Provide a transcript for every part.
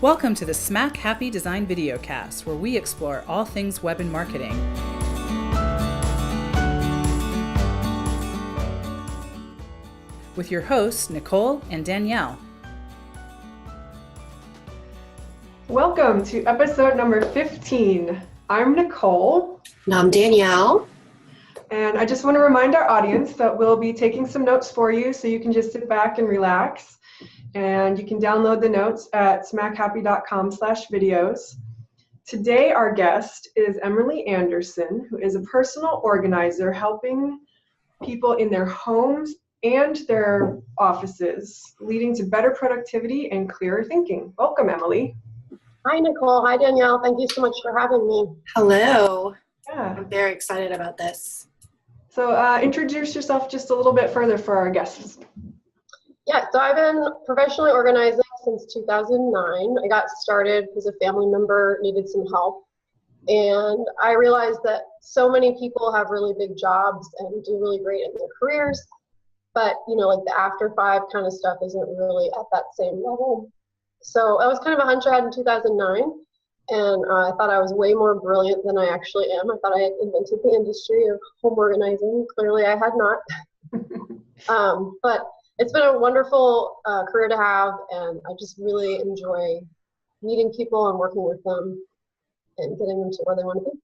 Welcome to the Smack Happy Design Videocast, where we explore all things web and marketing. With your hosts, Nicole and Danielle. Welcome to episode number 15. I'm Nicole. And I'm Danielle. And I just want to remind our audience that we'll be taking some notes for you so you can just sit back and relax. And you can download the notes at smackhappy.com/videos. Today, our guest is Emily Anderson, who is a personal organizer helping people in their homes and their offices, leading to better productivity and clearer thinking. Welcome, Emily. Hi, Nicole. Hi, Danielle. Thank you so much for having me. Hello. Yeah. I'm very excited about this. So introduce yourself just a little bit further for our guests. Yeah, so I've been professionally organizing since 2009. I got started because a family member needed some help. And I realized that so many people have really big jobs and do really great in their careers. But, like the after five kind of stuff isn't really at that same level. So I was kind of a hunch I had in 2009. And I thought I was way more brilliant than I actually am. I thought I had invented the industry of home organizing. Clearly I had not. But it's been a wonderful career to have, and I just really enjoy meeting people and working with them and getting them to where they want to be.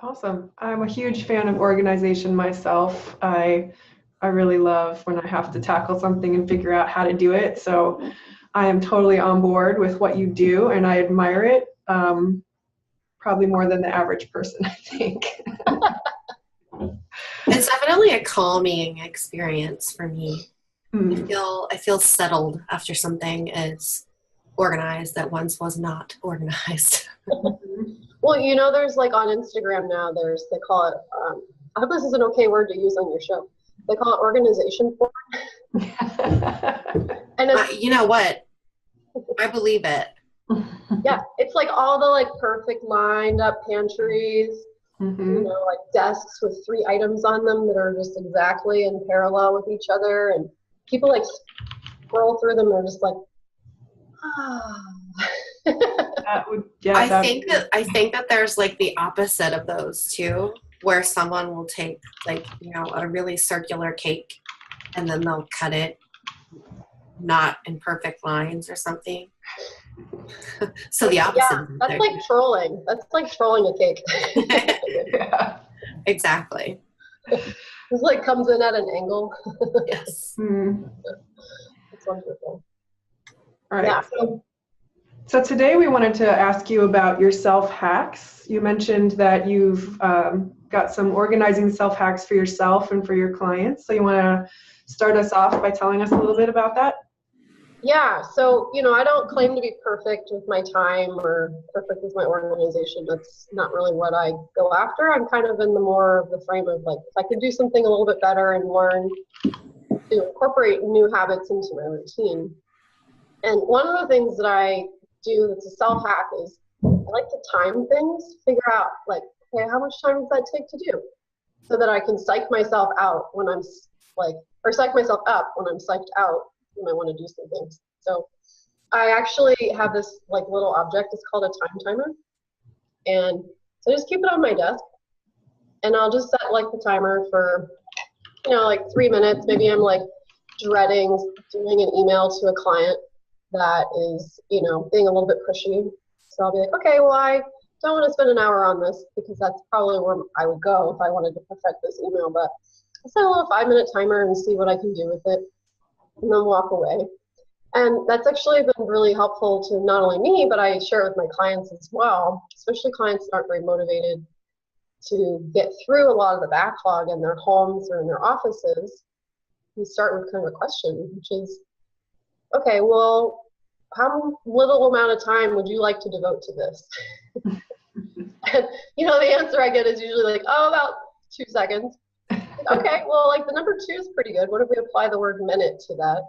Awesome. I'm a huge fan of organization myself. I really love when I have to tackle something and figure out how to do it. So I am totally on board with what you do, and I admire it probably more than the average person, I think. It's definitely a calming experience for me. I feel settled after something is organized that once was not organized. Well, there's like on Instagram now, they call it, I hope this is an okay word to use on your show. They call it organization porn. And you know what? I believe it. Yeah, it's like all the like perfect lined up pantries, like desks with 3 items on them that are just exactly in parallel with each other, and people like scroll through them and they're just like, I think that there's like the opposite of those too, where someone will take like, a really circular cake and then they'll cut it not in perfect lines or something. So the opposite. Yeah, that's like trolling. That's like trolling a cake. Yeah. Exactly. It's like comes in at an angle. Yes. It's wonderful. All right. Yeah. So today we wanted to ask you about your self-hacks. You mentioned that you've got some organizing self-hacks for yourself and for your clients. So you want to start us off by telling us a little bit about that? Yeah, so, I don't claim to be perfect with my time or perfect with my organization. That's not really what I go after. I'm kind of in the more of the frame of like, if I could do something a little bit better and learn to incorporate new habits into my routine. And one of the things that I do that's a self-hack is I like to time things, figure out like, okay, how much time does that take to do? So that I can psych myself out when I'm or psych myself up when I'm psyched out when I want to do some things. So I actually have this like little object. It's called a time timer. And so I just keep it on my desk. And I'll just set like the timer for, like 3 minutes. Maybe I'm like dreading doing an email to a client that is, being a little bit pushy. So I'll be like, okay, well, I don't want to spend an hour on this because that's probably where I would go if I wanted to perfect this email. But I'll set a little 5-minute timer and see what I can do with it, and then walk away. And that's actually been really helpful to not only me, but I share it with my clients as well, especially clients that aren't very motivated to get through a lot of the backlog in their homes or in their offices. We start with kind of a question, which is, okay, well, how little amount of time would you like to devote to this? And, the answer I get is usually like, about 2 seconds. Okay, well, like the number 2 is pretty good. What if we apply the word minute to that?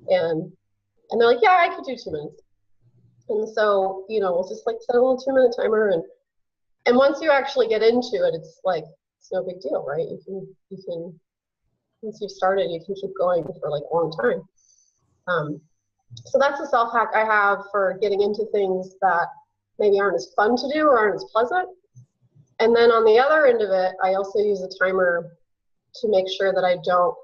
And they're like, yeah, I could do 2 minutes. And so, we'll just like set a little 2-minute timer. And once you actually get into it, it's like, it's no big deal, right? You can, once you've started, you can keep going for like a long time. So that's a self hack I have for getting into things that maybe aren't as fun to do or aren't as pleasant. And then on the other end of it, I also use a timer to make sure that I don't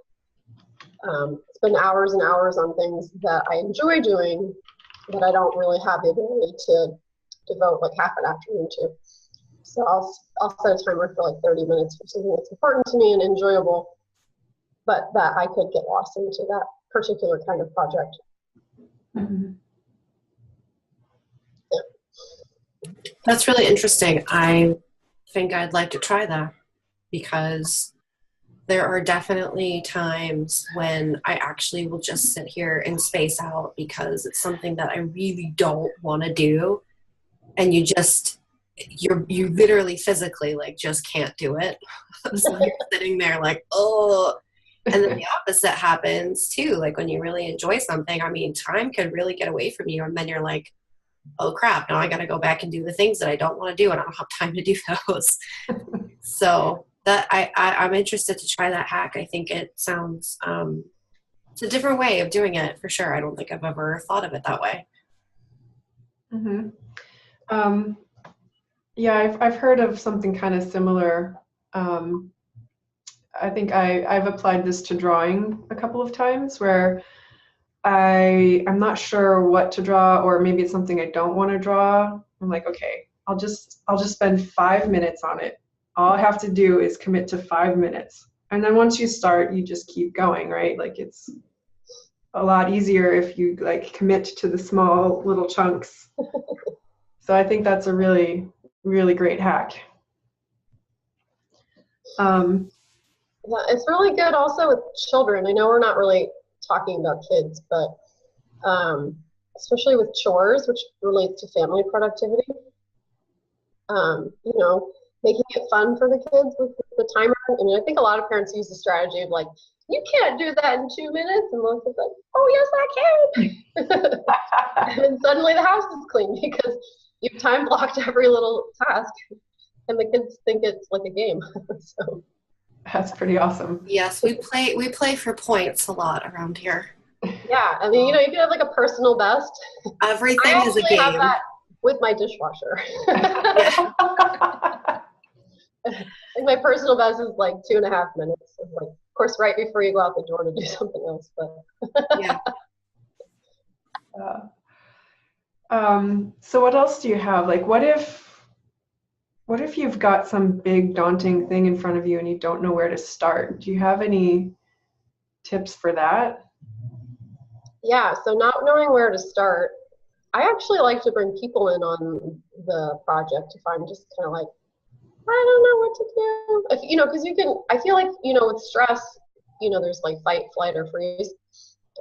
spend hours and hours on things that I enjoy doing, that I don't really have the ability to devote like half an afternoon to. So I'll set a timer for like 30 minutes for something that's important to me and enjoyable, but that I could get lost into that particular kind of project. Mm-hmm. Yeah. That's really interesting. I think I'd like to try that, because there are definitely times when I actually will just sit here and space out because it's something that I really don't want to do. And you literally physically like just can't do it. So you're sitting there like, oh. And then the opposite happens too. Like when you really enjoy something, I mean, time could really get away from you. And then you're like, oh crap, now I got to go back and do the things that I don't want to do. And I don't have time to do those. So that I'm interested to try that hack. I think it sounds, it's a different way of doing it for sure. I don't think I've ever thought of it that way. Mm-hmm. Yeah, I've heard of something kind of similar. I think I've applied this to drawing a couple of times where I'm not sure what to draw, or maybe it's something I don't want to draw. I'm like, okay, I'll just spend 5 minutes on it. All I have to do is commit to 5 minutes. And then once you start, you just keep going, right? Like it's a lot easier if you like commit to the small little chunks. So I think that's a really, really great hack. Yeah, it's really good also with children. I know we're not really talking about kids, but especially with chores, which relates to family productivity, you know, making it fun for the kids with the timer. I mean, I think a lot of parents use the strategy of like, you can't do that in 2 minutes. And most kids like, oh, yes, I can. And then suddenly the house is clean because you've time blocked every little task. And the kids think it's like a game. So that's pretty awesome. Yes, we play for points a lot around here. Yeah, I mean, you know, you can have like a personal best. Everything is a game. I have that with my dishwasher. Like my personal best is like 2.5 minutes. And like, of course, right before you go out the door to do something else. But yeah. So what else do you have? Like, what if you've got some big daunting thing in front of you and you don't know where to start? Do you have any tips for that? Yeah, so not knowing where to start, I actually like to bring people in on the project if I'm just kind of like, I don't know what to do. If, you know, because I feel like, you know, with stress, you know, there's like fight, flight, or freeze.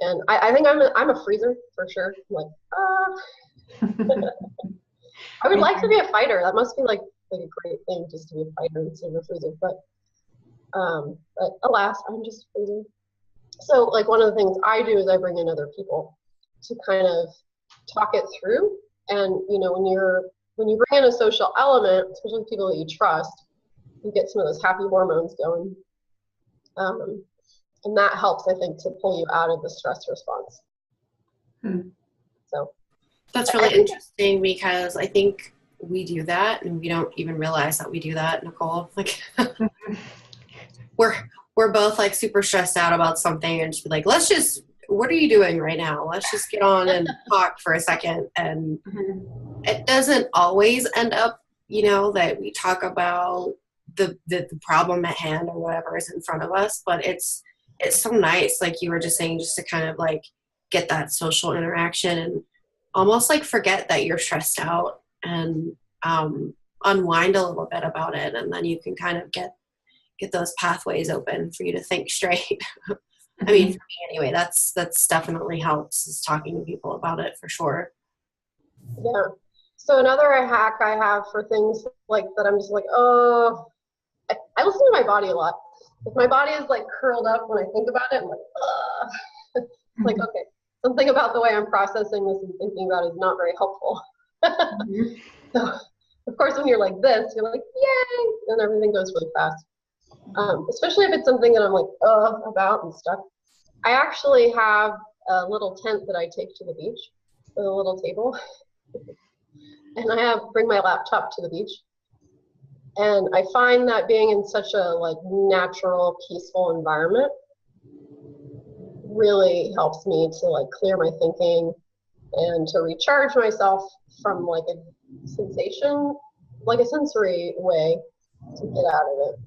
And I think I'm a freezer for sure. I'm like, I would like to be a fighter. That must be like a great thing just to be a fighter instead of a freezer. But alas, I'm just freezing. So like one of the things I do is I bring in other people to kind of talk it through. And you know, when you bring in a social element, especially people that you trust, you get some of those happy hormones going. And that helps, I think, to pull you out of the stress response. So that's really interesting, because I think we do that and we don't even realize that we do that, Nicole. Like we're both like super stressed out about something and just be like, what are you doing right now? Let's just get on and talk for a second. And it doesn't always end up, you know, that we talk about the problem at hand or whatever is in front of us, but it's so nice, like you were just saying, just to kind of like get that social interaction and almost like forget that you're stressed out and unwind a little bit about it, and then you can kind of get those pathways open for you to think straight. I mean, for me anyway, that's definitely helps, is talking to people about it for sure. Yeah. So another hack I have for things like that, I'm just like, oh, I listen to my body a lot. If my body is like curled up when I think about it, I'm like, ugh. Like, okay, something about the way I'm processing this and thinking about it is not very helpful. So, of course, when you're like this, you're like, yay, and everything goes really fast. Especially if it's something that I'm like, about and stuff. I actually have a little tent that I take to the beach with a little table. And I bring my laptop to the beach. And I find that being in such a like natural, peaceful environment really helps me to like clear my thinking and to recharge myself from like a sensation, like a sensory way to get out of it.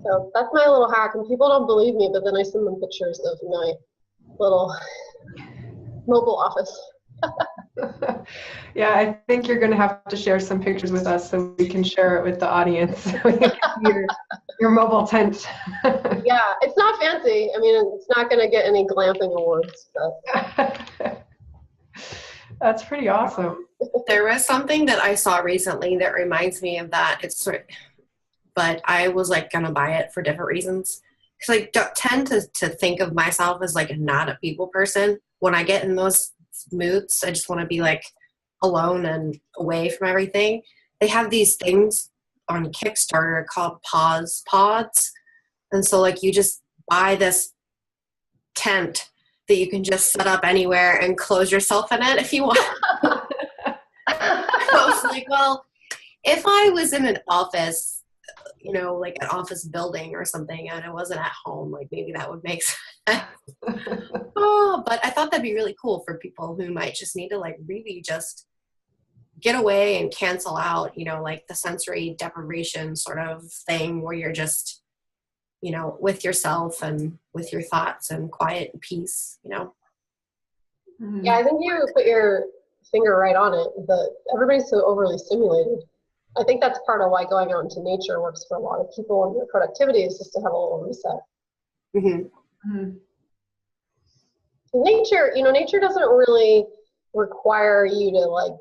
So that's my little hack, and people don't believe me, but then I send them pictures of my little mobile office. Yeah, I think you're going to have to share some pictures with us so we can share it with the audience. So we can see your mobile tent. Yeah, it's not fancy. I mean, it's not going to get any glamping awards. But. That's pretty awesome. There was something that I saw recently that reminds me of that. But I was like gonna buy it for different reasons. Because I tend to think of myself as like not a people person. When I get in those moods, I just want to be like alone and away from everything. They have these things on Kickstarter called pods. And so like you just buy this tent that you can just set up anywhere and close yourself in it if you want. I was like, well, if I was in an office, you know, like an office building or something, and I wasn't at home, like maybe that would make sense. But I thought that'd be really cool for people who might just need to like really just get away and cancel out, you know, like the sensory deprivation sort of thing where you're just, you know, with yourself and with your thoughts and quiet and peace, you know. Yeah, I think you put your finger right on it. Everybody's so overly stimulated. I think that's part of why going out into nature works for a lot of people, and their productivity is just to have a little reset. Mm-hmm. Mm-hmm. Nature doesn't really require you to like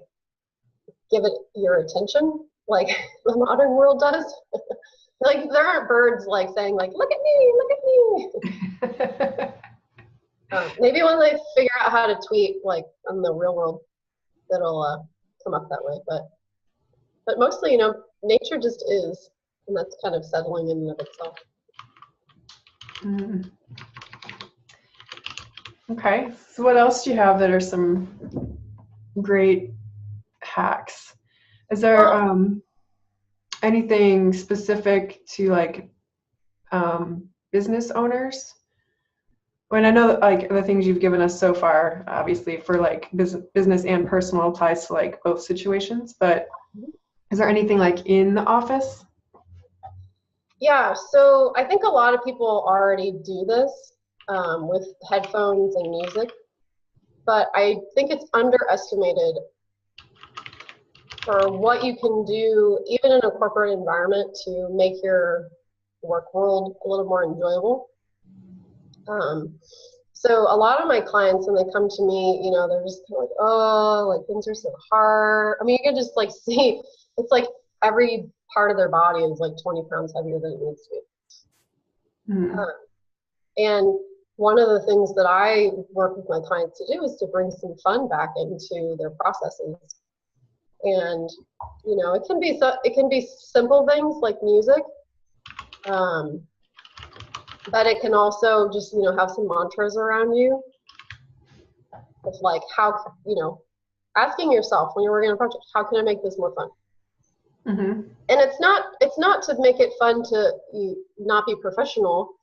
give it your attention like the modern world does. Like there aren't birds like saying like, look at me. Maybe when they figure out how to tweet like in the real world, it'll come up that way. But mostly, you know, nature just is, and that's kind of settling in and of itself. Mm. Okay, so what else do you have that are some great hacks? Is there anything specific to like business owners? When I know that, like the things you've given us so far, obviously for like business and personal applies to like both situations, but is there anything like in the office? Yeah, so I think a lot of people already do this with headphones and music, but I think it's underestimated for what you can do, even in a corporate environment, to make your work world a little more enjoyable. So a lot of my clients, when they come to me, you know, they're just kind of like, oh, like things are so hard. I mean, you can just like see, it's like every part of their body is like 20 pounds heavier than it needs to be. Mm. And one of the things that I work with my clients to do is to bring some fun back into their processes. And, you know, it can be simple things like music, but it can also just, you know, have some mantras around you. It's like, how, you know, asking yourself when you're working on a project, how can I make this more fun? Mm-hmm. And it's not to make it fun to not be professional,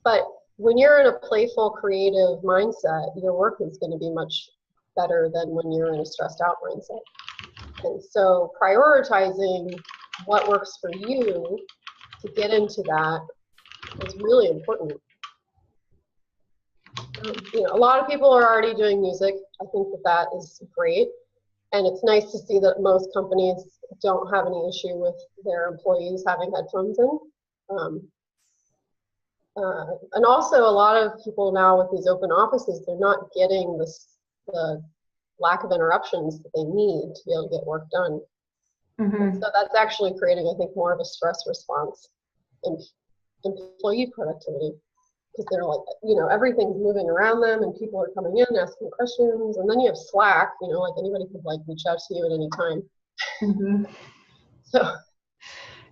but when you're in a playful, creative mindset, your work is going to be much better than when you're in a stressed out mindset. And so prioritizing what works for you to get into that is really important. You know, a lot of people are already doing music. I think that is great. And it's nice to see that most companies don't have any issue with their employees having headphones in. And also a lot of people now with these open offices, they're not getting the lack of interruptions that they need to be able to get work done. Mm-hmm. So that's actually creating, I think, more of a stress response in employee productivity, because they're like, you know, everything's moving around them and people are coming in asking questions, and then you have Slack, you know, like anybody could like reach out to you at any time. Mm-hmm. So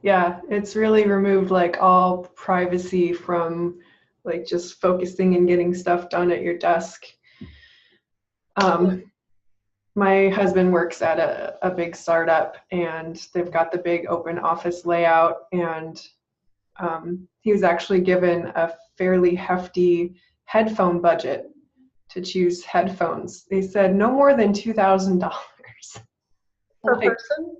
yeah, it's really removed like all privacy from like just focusing and getting stuff done at your desk. My husband works at a big startup, and they've got the big open office layout, and he was actually given a fairly hefty headphone budget to choose headphones. They said no more than $2,000 Per person?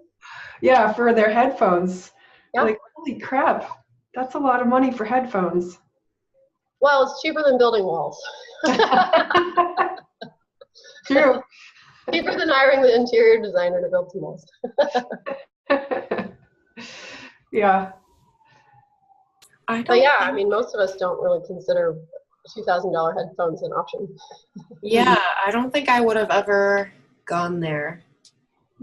Yeah, for their headphones. Yeah. Like, holy crap, that's a lot of money for headphones. Well, it's cheaper than building walls. True. Cheaper than hiring the interior designer to build some walls. Yeah. But yeah, I mean, most of us don't really consider $2,000 headphones an option. Yeah, I don't think I would have ever gone there.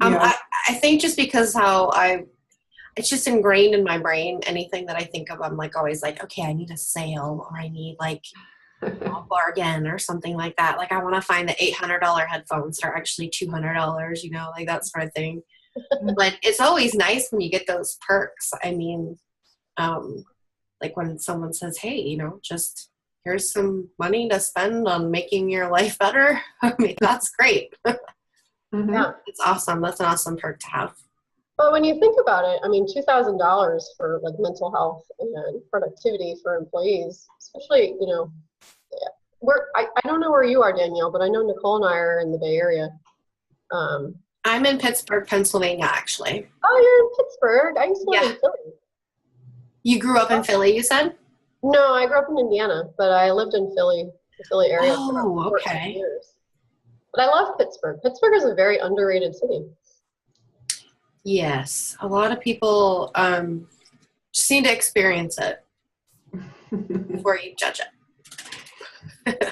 Yeah. I think just because it's just ingrained in my brain. Anything that I think of, I'm like always like, okay, I need a sale, or I need like a bargain or something like that. Like I want to find the $800 headphones that are actually $200, you know, like that sort of thing. But it's always nice when you get those perks. I mean, like when someone says, hey, you know, just here's some money to spend on making your life better. I mean, that's great. Mhm. Yeah. It's awesome. That's an awesome perk to have. But when you think about it, I mean, $2,000 for like mental health and productivity for employees, especially, you know, I don't know where you are, Danielle, but I know Nicole and I are in the Bay Area. I'm in Pittsburgh, Pennsylvania, actually. Oh, you're in Pittsburgh. I used to live Yeah. in Philly. You grew up in Philly, you said? No, I grew up in Indiana, but I lived in Philly, the Philly area for about Oh, 14 okay. years. But I love Pittsburgh. Pittsburgh is a very underrated city. Yes. A lot of people just need to experience it before you judge it.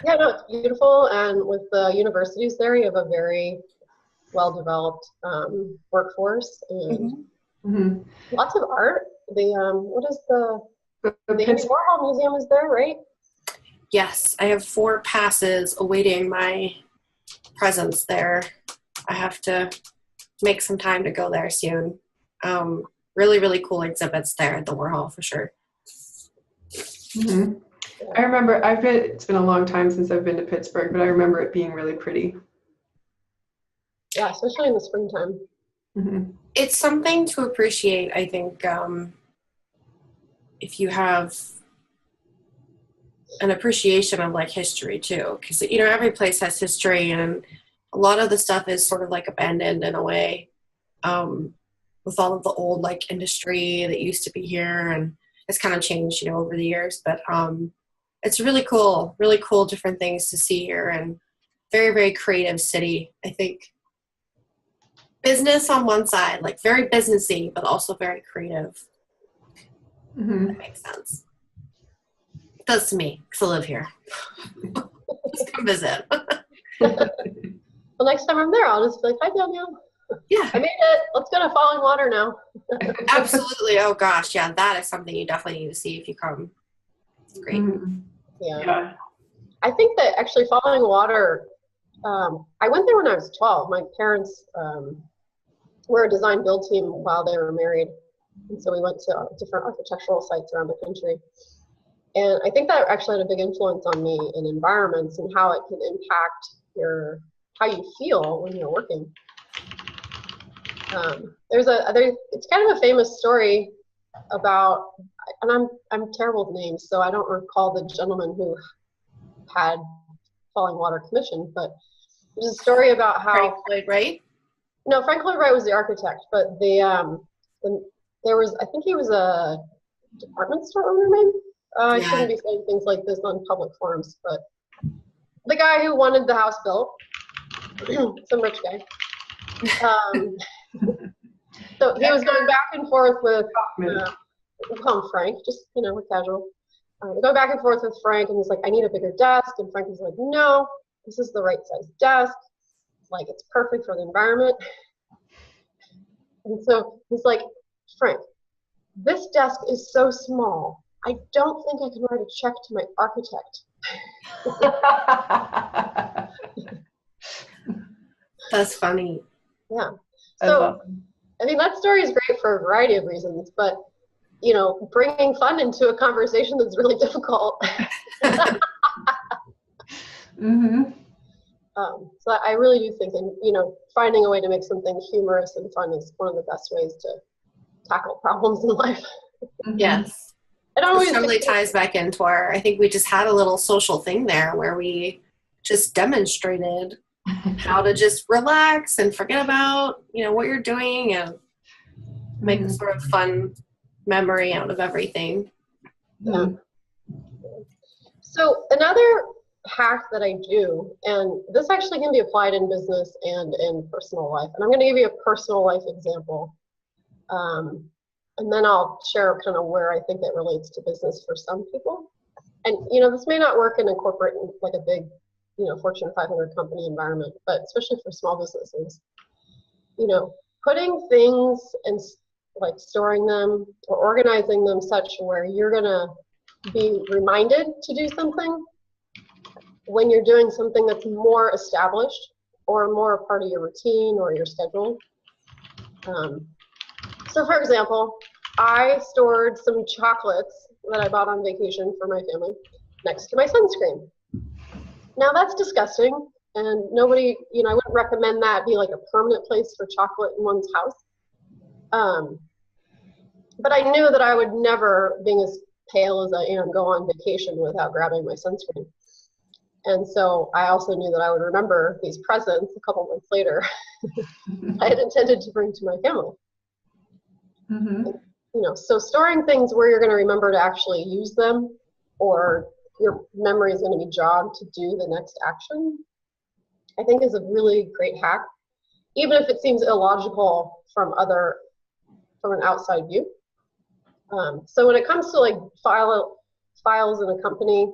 Yeah, no, it's beautiful, and with the universities there, you have a very well-developed workforce and Mhm. lots of art. The what is the Andy Pittsburgh- Warhol Museum is there, right? Yes, I have 4 passes awaiting my presence there. I have to make some time to go there soon. Really, really cool exhibits there at the Warhol for sure. Mhm. I remember it's been a long time since I've been to Pittsburgh, but I remember it being really pretty. Yeah, especially in the springtime. Mhm. It's something to appreciate, I think, if you have an appreciation of like history too, because you know every place has history, and a lot of the stuff is sort of like abandoned in a way, with all of the old like industry that used to be here, and it's kind of changed, you know, over the years. But it's really cool different things to see here, and very, very creative city. I think business on one side, like very businessy, but also very creative. Mhm. That makes sense. It does to me, because I live here. Just come visit. Well, next time I'm there, I'll just be like, hi, Danielle. Yeah, I made it. Let's go to Falling Water now. absolutely. Oh gosh, yeah, that is something you definitely need to see if you come. It's great. Mhm. Yeah. Yeah. I think that actually Falling Water, I went there when I was 12. My parents were a design build team while they were married. And so we went to different architectural sites around the country. And I think that actually had a big influence on me in environments and how it can impact how you feel when you're working. It's kind of a famous story about, and I'm terrible with names, so I don't recall the gentleman who had Falling Water commissioned, but there's a story about how Frank Lloyd Wright? No, Frank Lloyd Wright was the architect, but there was, I think he was a department store owner, maybe. I Yeah. shouldn't be saying things like this on public forums, but the guy who wanted the house built, some rich guy. So he was going back and forth with, we'll call him Frank, just, you know, we're casual. Going back and forth with Frank, and he's like, I need a bigger desk. And Frank was like, no, this is the right size desk. Like, it's perfect for the environment. And so he's like, Frank, this desk is so small. I don't think I can write a check to my architect. That's funny. Yeah. That's So, awesome. I mean, that story is great for a variety of reasons, but, you know, bringing fun into a conversation that's really difficult. Mhm. So I really do think, and finding a way to make something humorous and fun is one of the best ways to tackle problems in life. Yes. I don't This always totally ties back into I think we just had a little social thing there where we just demonstrated how to just relax and forget about, what you're doing and make a sort of fun memory out of everything. Yeah. So another hack that I do, and this actually can be applied in business and in personal life, and I'm going to give you a personal life example, and then I'll share kind of where I think it relates to business for some people. And this may not work in a corporate, like a big, Fortune 500 company environment, but especially for small businesses, putting things and like storing them or organizing them such where you're going to be reminded to do something when you're doing something that's more established or more a part of your routine or your schedule. So for example, I stored some chocolates that I bought on vacation for my family next to my sunscreen. Now that's disgusting, and nobody, I wouldn't recommend that be like a permanent place for chocolate in one's house. But I knew that I would never, being as pale as I am, go on vacation without grabbing my sunscreen. And so I also knew that I would remember these presents a couple months later I had intended to bring to my family. So storing things where you're going to remember to actually use them, or your memory is going to be jogged to do the next action, I think is a really great hack, even if it seems illogical from an outside view. So when it comes to like files in a company,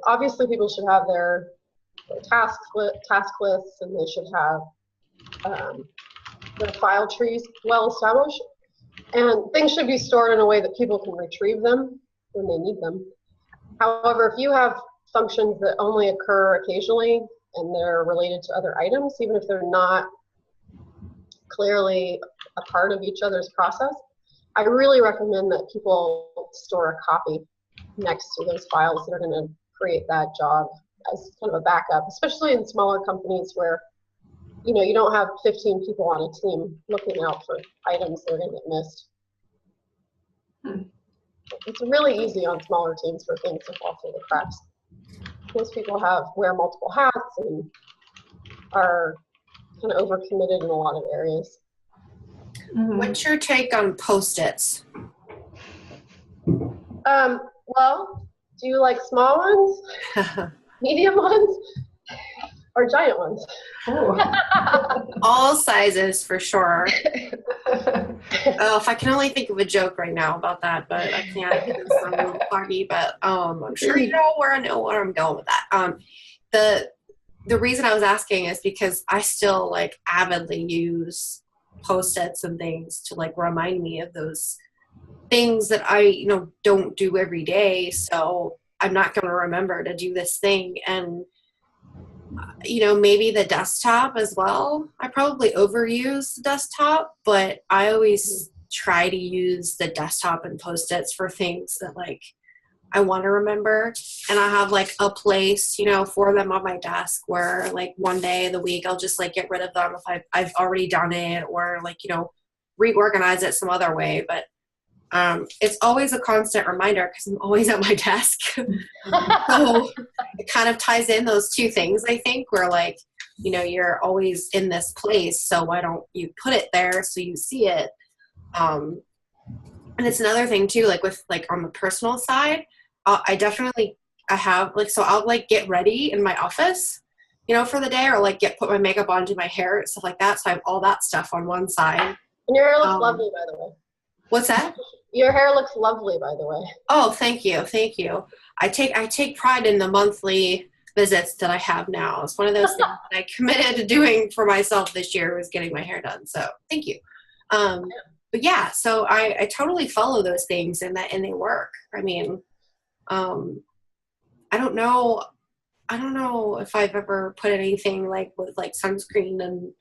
obviously people should have their task lists, and they should have their file trees well established, and things should be stored in a way that people can retrieve them when they need them. However, if you have functions that only occur occasionally and they're related to other items, even if they're not clearly a part of each other's process, I really recommend that people store a copy next to those files that are going to create that jog as kind of a backup, especially in smaller companies where you don't have 15 people on a team looking out for items that are going to get missed. It's really easy on smaller teams for things to fall through the cracks. Most people wear multiple hats and are kind of overcommitted in a lot of areas. What's your take on Post-its? Well, do you like small ones, medium ones, or giant ones? All sizes for sure. If I can only think of a joke right now about that, but I can't because I'm a little foggy, but I'm sure you know where I'm going with that. The reason I was asking is because I still like avidly use Post-its and things to like remind me of those things that I don't do every day, so I'm not going to remember to do this thing. And maybe the desktop as well. I probably overuse the desktop, but I always try to use the desktop and Post-its for things that like I want to remember. And I have like a place, for them on my desk where like one day of the week I'll just like get rid of them if I've already done it, or like, reorganize it some other way. But it's always a constant reminder because I'm always at my desk. So it kind of ties in those two things, I think, where like, you're always in this place, so why don't you put it there so you see it? And it's another thing too, like with like on the personal side, I have like, so I'll like get ready in my office, for the day, or like put my makeup on, do my hair, stuff like that. So I have all that stuff on one side. And your hair looks lovely, by the way. What's that? Your hair looks lovely, by the way. Oh, thank you. Thank you. I take pride in the monthly visits that I have now. It's one of those things that I committed to doing for myself this year, was getting my hair done. So thank you. But yeah, so I totally follow those things, and they work. I mean, I don't know if I've ever put anything like with like sunscreen and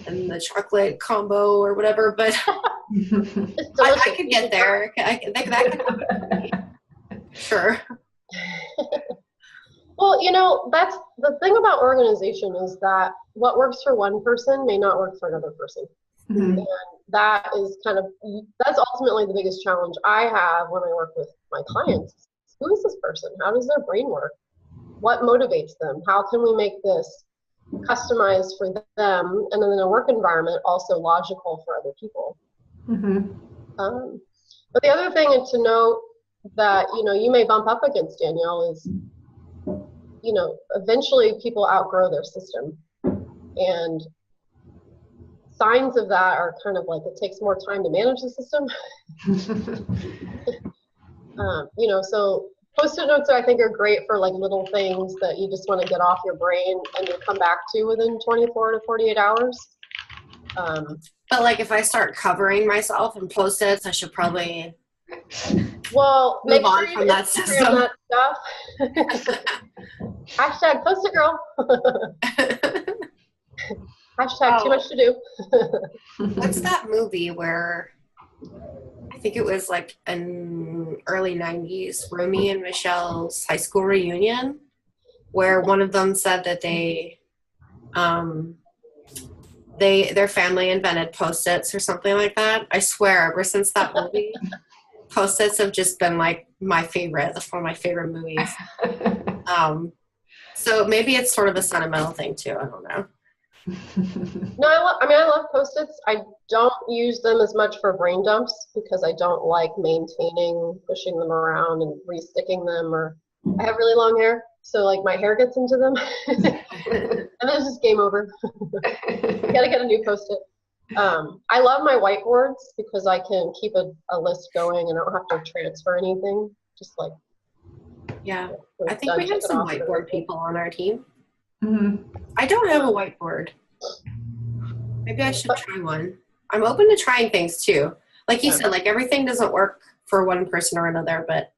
the chocolate combo or whatever, but I could get there. That could happen. Sure. Well, that's the thing about organization is that what works for one person may not work for another person. Mhm. And that is that's ultimately the biggest challenge I have when I work with my clients. Who is this person? How does their brain work? What motivates them? How can we make this customized for them and then in a work environment also logical for other people? Mhm. But the other thing to note that you may bump up against, Danielle, is eventually people outgrow their system, and signs of that are kind of like it takes more time to manage the system. So Post-it notes I think are great for like little things that you just want to get off your brain and you come back to within 24 to 48 hours. But like if I start covering myself in Post-its, I should probably Well, move make sure on you from that Instagram system. that stuff. Hashtag Post-it girl. Hashtag too much to do. What's that movie where I think it was like in early 90s, Romy and Michelle's high school reunion, where one of them said that their family invented Post-its or something like that. I swear, ever since that movie, Post-its have just been like my favorite. That's one of my favorite movies. So maybe it's sort of a sentimental thing too. I don't know. No, I love Post-its. I don't use them as much for brain dumps because I don't like maintaining, pushing them around and resticking them, or I have really long hair, so like my hair gets into them and then it's just game over. Gotta get a new Post-it. I love my whiteboards because I can keep a list going and I don't have to transfer anything. Just like Yeah, I think we have some whiteboard people on our team. Mhm. I don't have a whiteboard. Maybe I should try one. I'm open to trying things too. Like you said, like everything doesn't work for one person or another, but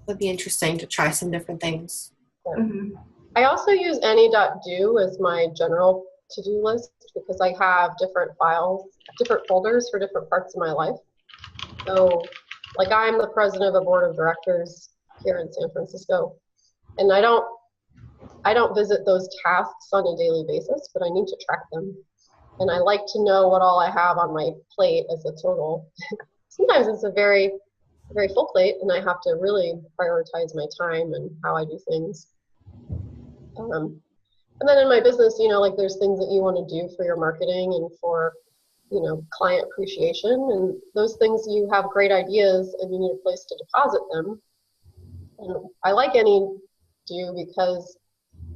it'd be interesting to try some different things. Mhm. I also use AnyDo as my general to-do list because I have different files, different folders for different parts of my life. So like I'm the president of a board of directors here in San Francisco, and I don't visit those tasks on a daily basis, but I need to track them. And I like to know what all I have on my plate as a total. Sometimes it's a very, very full plate, and I have to really prioritize my time and how I do things. And then in my business, like there's things that you want to do for your marketing and for, client appreciation. And those things you have great ideas and you need a place to deposit them. And I like AnyDo because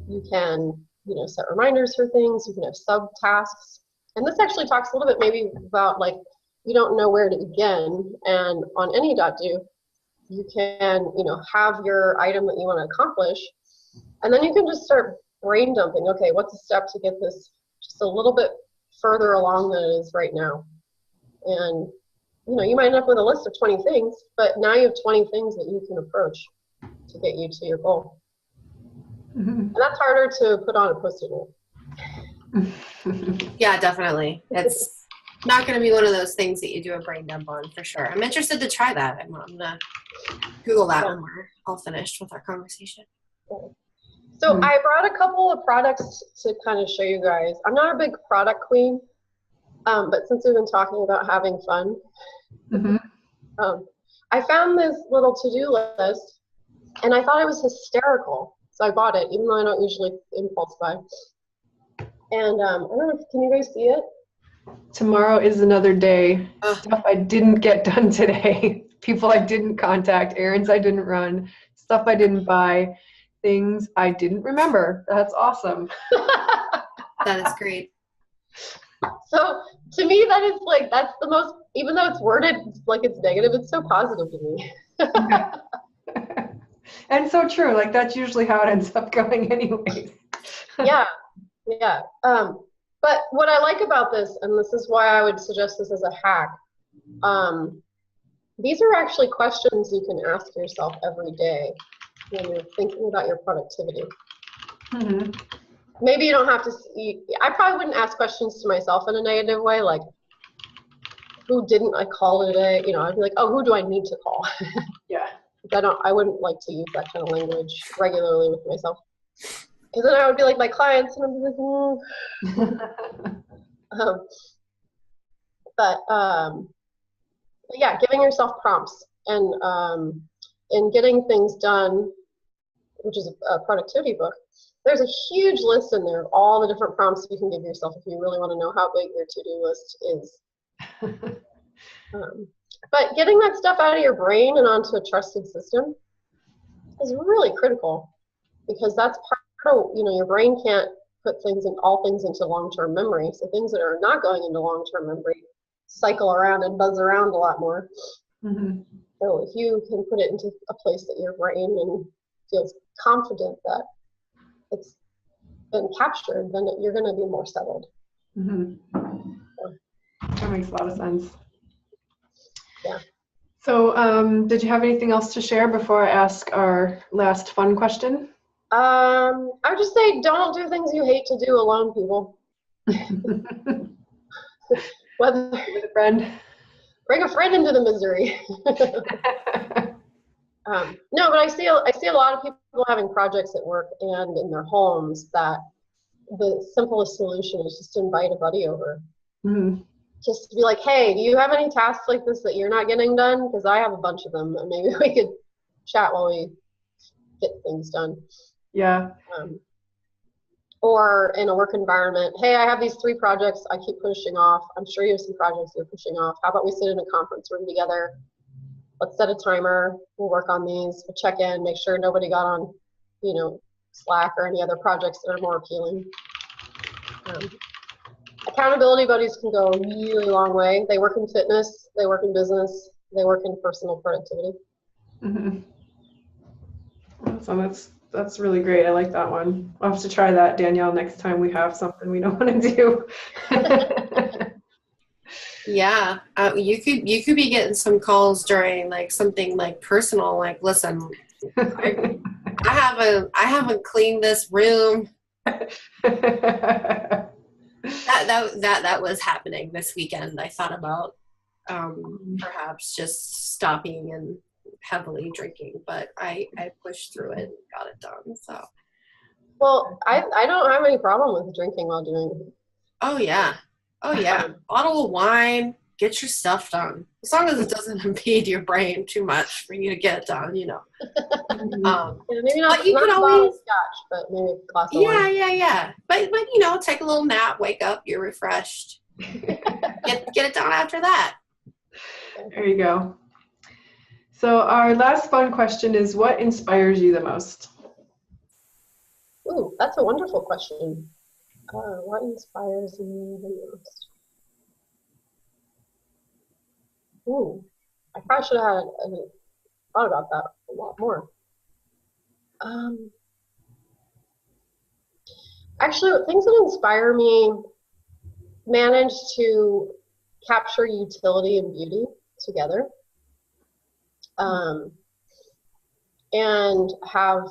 you can, set reminders for things. You can have subtasks. And this actually talks a little bit maybe about like, you don't know where to begin. And on AnyDo, you can, have your item that you want to accomplish. And then you can just start brain dumping. Okay, what's the step to get this just a little bit further along than it is right now? And, you might end up with a list of 20 things, but now you have 20 things that you can approach to get you to your goal. And that's harder to put on a Post-it note. Yeah, definitely. It's not going to be one of those things that you do a brain dump on for sure. I'm interested to try that. I'm going to Google that when we're all finished with our conversation. So I brought a couple of products to kind of show you guys. I'm not a big product queen, but since we've been talking about having fun, I found this little to-do list, and I thought it was hysterical. So I bought it, even though I don't usually impulse buy. And I don't know, can you guys see it? Tomorrow is another day. Stuff I didn't get done today. People I didn't contact, errands I didn't run, stuff I didn't buy, things I didn't remember. That's awesome. That is great. So to me, that is like, that's the most, even though it's worded like it's negative, it's so positive to me. And so true. Like that's usually how it ends up going anyways. Yeah. But what I like about this, and this is why I would suggest this as a hack, these are actually questions you can ask yourself every day when you're thinking about your productivity. Maybe you don't have to see, I probably wouldn't ask questions to myself in a negative way, like, who didn't I call today? I'd be like, oh, who do I need to call? Yeah. I wouldn't like to use that kind of language regularly with myself. Because then I would be like my clients, and I'd be like, um, but yeah, giving yourself prompts and getting things done, which is a productivity book. There's a huge list in there of all the different prompts you can give yourself if you really want to know how big your to-do list is. But getting that stuff out of your brain and onto a trusted system is really critical, because that's part of, your brain can't put all things into long-term memory. So things that are not going into long-term memory cycle around and buzz around a lot more. Mm-hmm. So if you can put it into a place that your brain feels confident that it's been captured, then you're going to be more settled. Mm-hmm. That makes a lot of sense. Yeah. So did you have anything else to share before I ask our last fun question? I would just say, don't do things you hate to do alone, people. Whether With a friend. bring a friend into the misery. No, but I see a lot of people having projects at work and in their homes that the simplest solution is just to invite a buddy over. Mm-hmm. Just to be like, hey, do you have any tasks like this that you're not getting done? Because I have a bunch of them, and maybe we could chat while we get things done. Yeah. Or in a work environment, hey, I have these 3 projects I keep pushing off. I'm sure you have some projects you're pushing off. How about we sit in a conference room together? Let's set a timer. We'll work on these. We'll check in, make sure nobody got on, Slack or any other projects that are more appealing. Accountability buddies can go a really long way. They work in fitness. They work in business. They work in personal productivity. Mm-hmm. Awesome. That's really great. I like that one. I'll have to try that, Danielle, next time we have something we don't want to do. Yeah, you could be getting some calls during like something like personal, like, listen, I haven't cleaned this room. That was happening this weekend. I thought about perhaps just stopping and heavily drinking, but I pushed through it and got it done. So, Well, I don't have any problem with drinking while doing it. oh yeah, bottle of wine, get your stuff done, as long as it doesn't impede your brain too much for you to get it done, Maybe not, but you not can a bottle always, of scotch, but maybe a glass of wine. yeah. But take a little nap, wake up, you're refreshed. Get it done after that. There you go. So our last fun question is, what inspires you the most? Ooh, that's a wonderful question. What inspires me the most? Ooh, I probably should have thought about that a lot more. Actually, things that inspire me manage to capture utility and beauty together, and have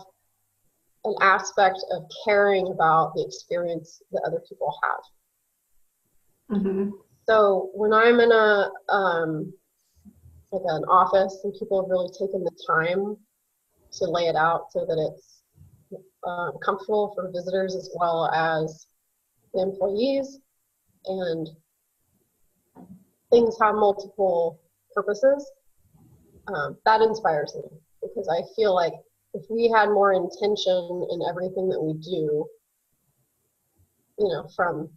an aspect of caring about the experience that other people have. Mm-hmm. So when I'm in like an office and people have really taken the time to lay it out so that it's comfortable for visitors as well as the employees, and things have multiple purposes, that inspires me, because I feel like if we had more intention in everything that we do, from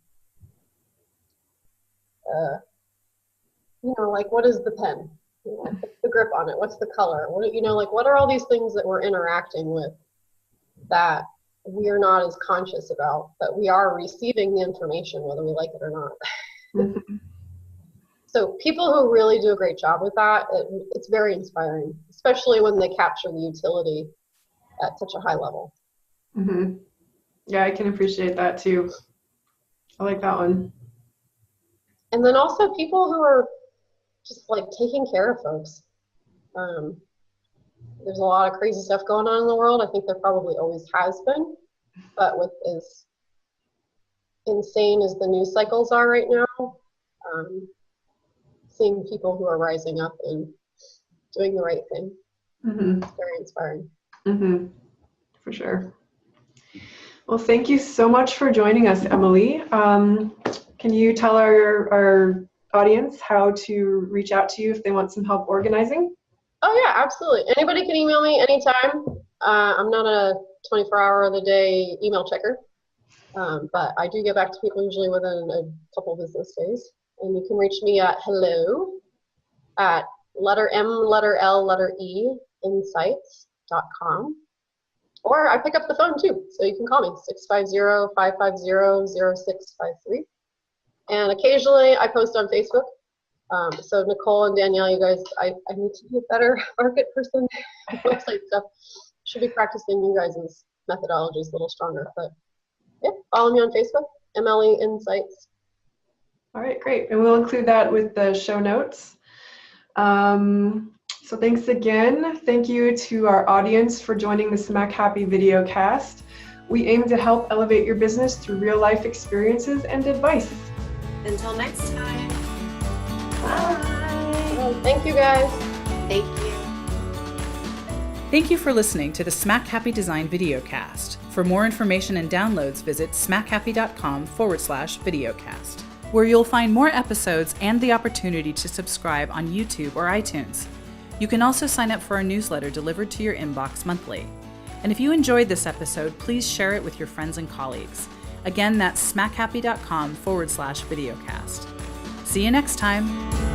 like, what is the pen? What's the grip on it? What's the color? What are all these things that we're interacting with that we are not as conscious about, but we are receiving the information whether we like it or not. Mm-hmm. So people who really do a great job with that, it's very inspiring, especially when they capture the utility at such a high level. Mm-hmm. Yeah, I can appreciate that too. I like that one. And then also people who are just like taking care of folks. There's a lot of crazy stuff going on in the world. I think there probably always has been, but with as insane as the news cycles are right now, seeing people who are rising up and doing the right thing. Mm-hmm. It's very inspiring. Mm-hmm. For sure. Well, thank you so much for joining us, Emily. Can you tell our audience how to reach out to you if they want some help organizing? Oh yeah, absolutely. Anybody can email me anytime. I'm not a 24-hour of the day email checker, but I do get back to people usually within a couple business days. And you can reach me at hello@letter insights.com. Or I pick up the phone too, so you can call me 650-550-0653. And occasionally I post on Facebook. So Nicole and Danielle, you guys, I need to be a better market person. Website stuff. Should be practicing you guys' methodologies a little stronger. But yeah, follow me on Facebook, MLE Insights. All right, great. And we'll include that with the show notes. So thanks again. Thank you to our audience for joining the Smack Happy video cast. We aim to help elevate your business through real life experiences and advice. Until next time. Bye. Thank you guys. Thank you. Thank you for listening to the Smack Happy Design videocast. For more information and downloads, visit smackhappy.com/videocast, where you'll find more episodes and the opportunity to subscribe on YouTube or iTunes. You can also sign up for our newsletter delivered to your inbox monthly. And if you enjoyed this episode, please share it with your friends and colleagues. Again, that's smackhappy.com/videocast. See you next time.